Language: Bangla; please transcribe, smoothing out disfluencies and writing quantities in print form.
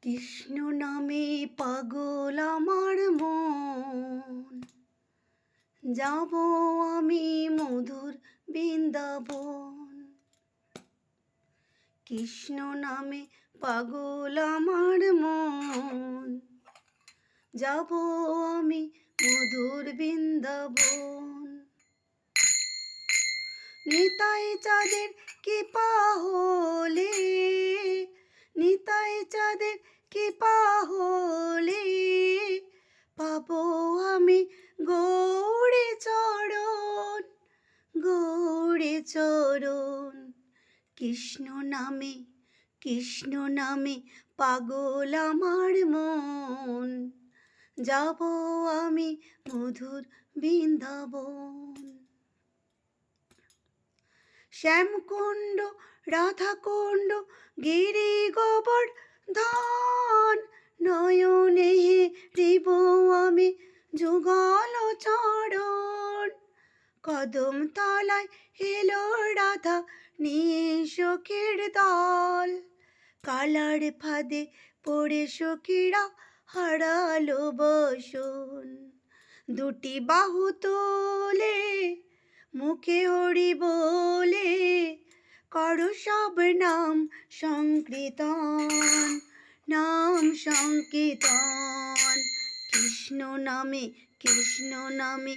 কৃষ্ণ নামে পাগল আমার মন, যাব আমি মধুর বৃন্দাবন। কৃষ্ণ নামে পাগল আমার মন, যাব আমি মধুর বৃন্দাবন। নিতাই চাঁদের কৃপা হলে, নিতাই চাঁদের কৃপা হলে, পাবো আমি গৌড়ে চরণ, গৌড়ে চরণ। কৃষ্ণ নামে, কৃষ্ণ নামে পাগল আমার মন, যাব আমি মধুর বৃন্দাবন। শ্যামকুণ্ড রাধাকুণ্ড গিরি গোবর্ধন, নয়নে হেরিব আমি যুগল চরণ। কদম তলায় এলো রাধা নিয়ে সখীর দল, কালার ফাঁদে পড়ে সখীরা হারালো বসন। দুটি বাহু তোলে মুখে হরি বলে, করো সব নাম সংকীর্তন, নাম সংকীর্তন। কৃষ্ণ নামে, কৃষ্ণ নামে